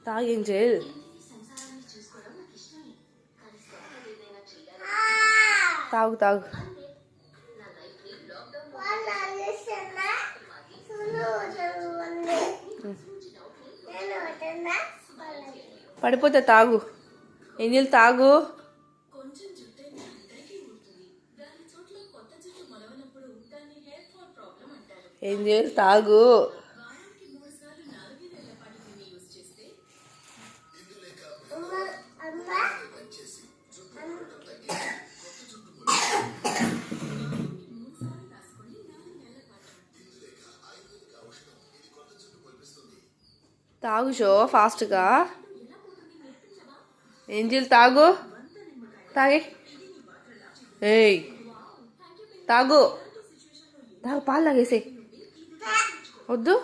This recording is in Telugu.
తాగింజల్ తాగు తాగు. పడిపోతే తాగు. ఏంజల్ తాగు. ఏంజల్ తాగు. తాగు షో ఫాస్ట్గా. ఏంజిల్ తాగు. తాగే. ఏయ్ తాగు తాగు. పాలు తాగేసే. వద్దు.